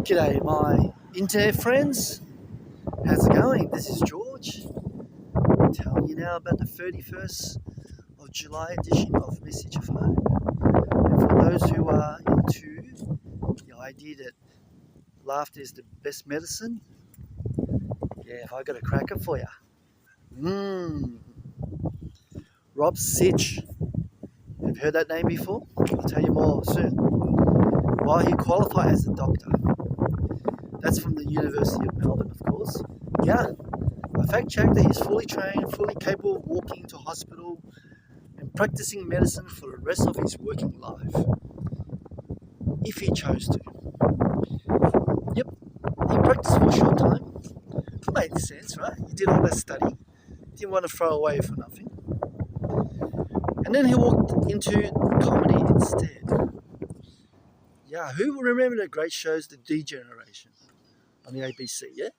G'day, my internet friends. How's it going? This is George. I'm telling you now about the 31st of July edition of Message of Hope. And for those who are into the idea that laughter is the best medicine, yeah, I got a cracker for you. Rob Sitch. Have you heard that name before? I'll tell you more soon. While he qualified as a doctor. That's from the University of Melbourne, of course. Yeah, I fact-checked that he's fully trained, fully capable of walking into hospital and practicing medicine for the rest of his working life, if he chose to. Yep, he practiced for a short time. It made sense, right? He did all that study, didn't want to throw away for nothing. And then he walked into comedy instead. Yeah, who will remember the great shows, The D-Generation on the ABC, yeah?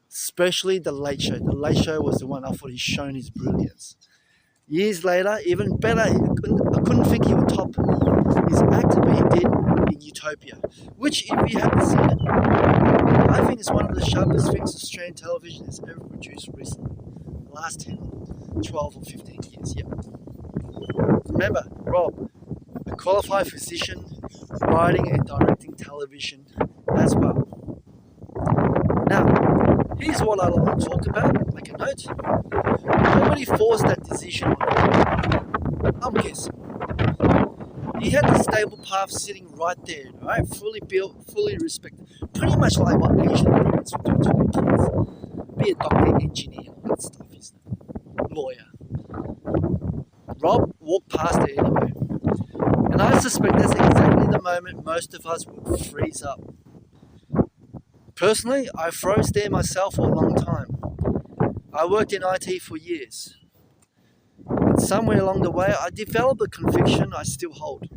Especially The Late Show. The Late Show was the one I thought he's shown his brilliance. Years later, even better, I couldn't think he would top his act that he did in Utopia, which, if you haven't seen it, I think is one of the sharpest things Australian television has ever produced recently. The last 10, 12 or 15 years, yeah. Remember, Rob, a qualified physician, writing and directing television as well. Now, here's what I want to talk about. Make a note. Nobody forced that decision on him. I'm guessing. He had the stable path sitting right there, right? Fully built, fully respected. Pretty much like what Asian parents would do to their kids. Be a doctor, engineer, all that stuff, isn't it? Lawyer. Rob walked past it anyway. And I suspect that's exactly the moment most of us would freeze up. Personally, I froze there myself for a long time. I worked in IT for years. And somewhere along the way, I developed a conviction I still hold.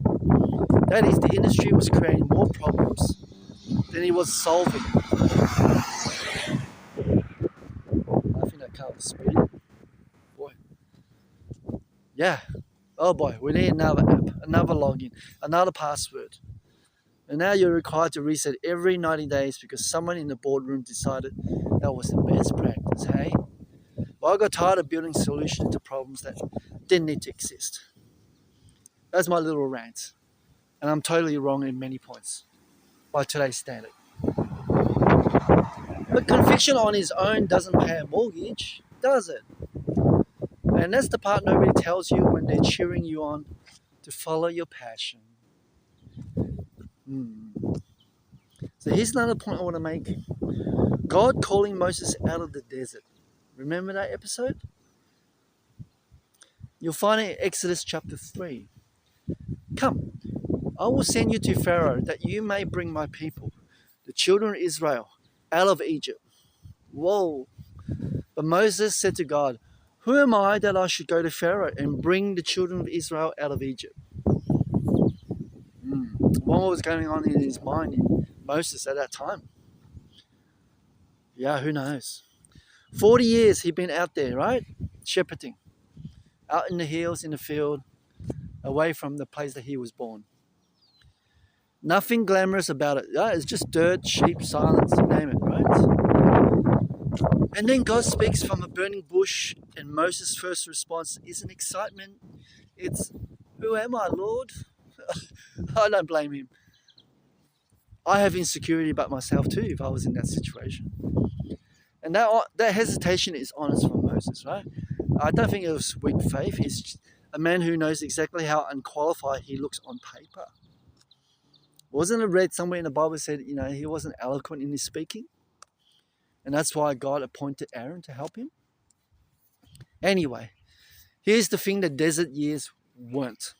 That is, the industry was creating more problems than it was solving. I think that car was speeding. Boy. Yeah. Oh boy, we need another app, another login, another password. And now you're required to reset every 90 days because someone in the boardroom decided that was the best practice, hey? Well, I got tired of building solutions to problems that didn't need to exist. That's my little rant. And I'm totally wrong in many points by today's standard. But conviction on its own doesn't pay a mortgage, does it? And that's the part nobody tells you when they're cheering you on to follow your passion. So here's another point I want to make. God calling Moses out of the desert. Remember that episode? You'll find it in Exodus chapter 3. Come, I will send you to Pharaoh that you may bring my people, the children of Israel, out of Egypt. Whoa. But Moses said to God, who am I that I should go to Pharaoh and bring the children of Israel out of Egypt? What was going on in his mind in Moses at that time? Yeah, who knows? 40 years he'd been out there, right? Shepherding. Out in the hills, in the field, away from the place that he was born. Nothing glamorous about it. Yeah, it's just dirt, sheep, silence, you name it, right? And then God speaks from a burning bush, and Moses' first response isn't excitement. It's, who am I, Lord? I don't blame him. I have insecurity about myself too if I was in that situation. And that hesitation is honest from Moses, right? I don't think it was weak faith. It's a man who knows exactly how unqualified he looks on paper. Wasn't it read somewhere in the Bible said, he wasn't eloquent in his speaking? And that's why God appointed Aaron to help him? Anyway, here's the thing the desert years weren't.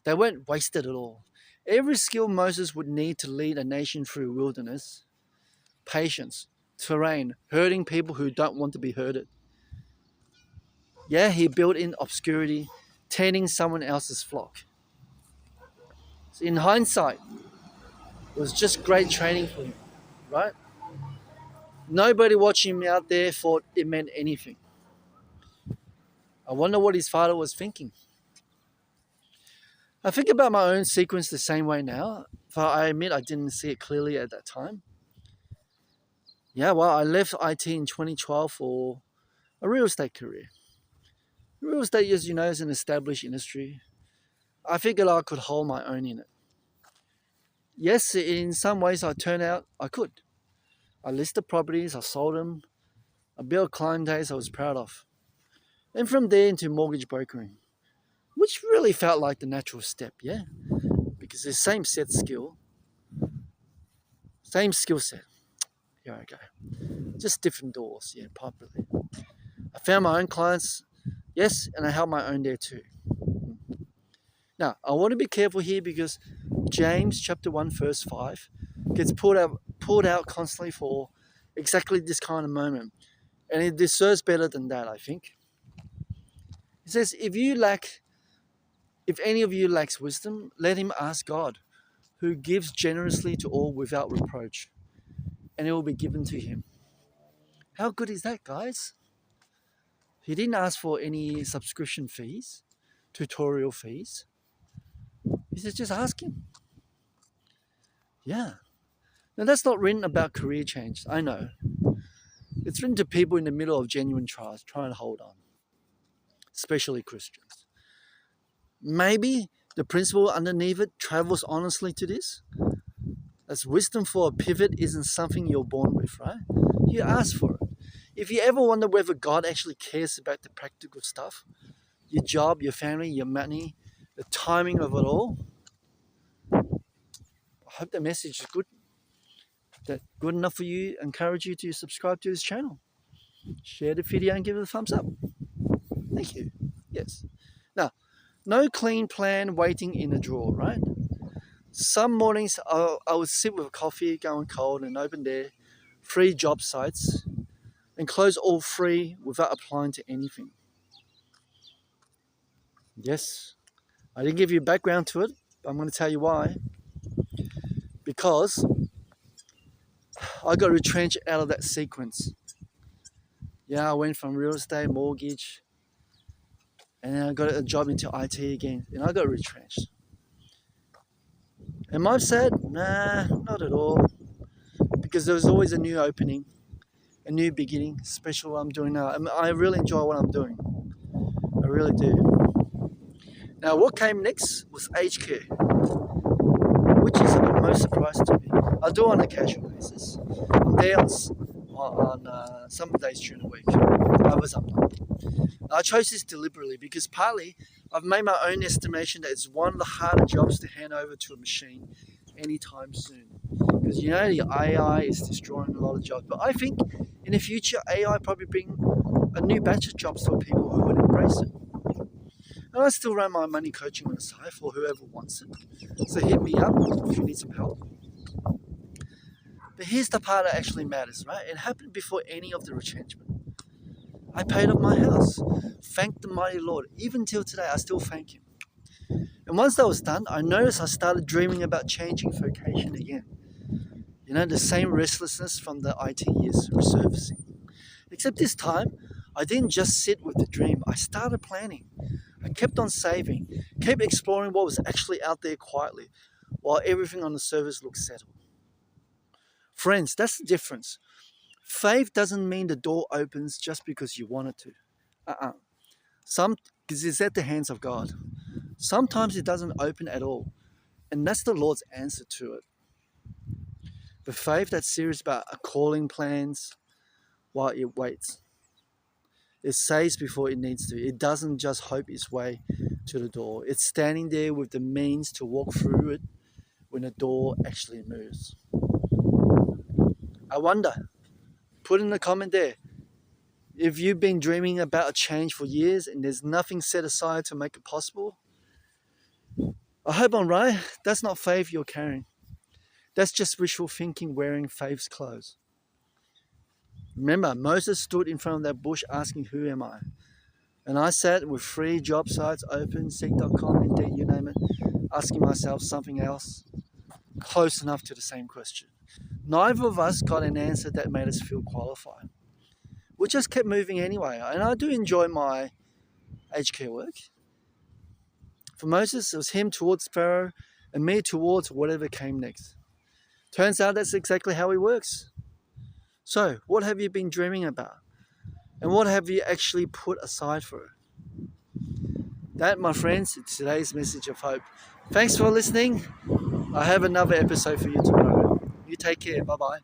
They weren't wasted at all. Every skill Moses would need to lead a nation through wilderness, patience, terrain, herding people who don't want to be herded. Yeah, he built in obscurity, tending someone else's flock. So in hindsight, it was just great training for him, right? Nobody watching him out there thought it meant anything. I wonder what his father was thinking. I think about my own sequence the same way now. but I admit I didn't see it clearly at that time. Yeah, well, I left IT in 2012 for a real estate career. Real estate, as you know, is an established industry. I figured I could hold my own in it. Yes, in some ways I turned out I could. I listed properties, I sold them, I built client days I was proud of. And from there into mortgage brokering, which really felt like the natural step, yeah? Because the same skill set. Here I go. Just different doors, yeah, probably. I found my own clients, yes, and I held my own there too. Now, I want to be careful here because James chapter 1 verse 5 gets pulled out constantly for exactly this kind of moment. And it deserves better than that, I think. It says, if any of you lacks wisdom, let him ask God, who gives generously to all without reproach, and it will be given to him. How good is that, guys? He didn't ask for any subscription fees, tutorial fees. He said, just ask him. Yeah. Now, that's not written about career change, I know. It's written to people in the middle of genuine trials, trying to hold on, especially Christians. Maybe the principle underneath it travels honestly to this. As wisdom for a pivot isn't something you're born with, right? You ask for it. If you ever wonder whether God actually cares about the practical stuff, your job, your family, your money, the timing of it all, I hope the message is good enough for you. Encourage you to subscribe to this channel. Share the video and give it a thumbs up. Thank you. Yes. Now, no clean plan waiting in a drawer, right? Some mornings I would sit with a coffee going cold and open their free job sites and close all free without applying to anything. Yes, I didn't give you background to it, but I'm going to tell you why. Because I got retrenched out of that sequence. Yeah, I went from real estate, mortgage, and then I got a job into IT again, and I got retrenched. Am I sad? Nah, not at all. Because there's always a new opening, a new beginning, especially what I'm doing now. I really enjoy what I'm doing. I really do. Now, what came next was aged care, which is the most surprise to me. I do on a casual basis. I'm there on some days during the week. Others I'm not. I chose this deliberately because partly I've made my own estimation that it's one of the harder jobs to hand over to a machine anytime soon. Because you know the AI is destroying a lot of jobs. But I think in the future AI probably bring a new batch of jobs for people who would embrace it. And I still run my money coaching on the side for whoever wants it. So hit me up if you need some help. But here's the part that actually matters, right? It happened before any of the retrenchment. I paid off my house. Thank the mighty Lord. Even till today, I still thank him. And once that was done, I noticed I started dreaming about changing vocation again. You know, the same restlessness from the IT years resurfacing. Except this time, I didn't just sit with the dream. I started planning. I kept on saving, kept exploring what was actually out there quietly, while everything on the surface looked settled. Friends, that's the difference. Faith doesn't mean the door opens just because you want it to. Because it's at the hands of God. Sometimes it doesn't open at all. And that's the Lord's answer to it. But faith that's serious about calling plans while it waits. It saves before it needs to. It doesn't just hope its way to the door. It's standing there with the means to walk through it when the door actually moves. I wonder, put in the comment there, if you've been dreaming about a change for years and there's nothing set aside to make it possible, I hope I'm right. That's not faith you're carrying. That's just wishful thinking wearing faith's clothes. Remember, Moses stood in front of that bush asking, who am I? And I sat with 3 job sites open, seek.com, Indeed, you name it, asking myself something else close enough to the same question. Neither of us got an answer that made us feel qualified. We just kept moving anyway. And I do enjoy my aged care work. For Moses, it was him towards Pharaoh, and me towards whatever came next. Turns out that's exactly how it works. So, what have you been dreaming about? And what have you actually put aside for it? That, my friends, is today's message of hope. Thanks for listening. I have another episode for you tomorrow. You take care. Bye-bye.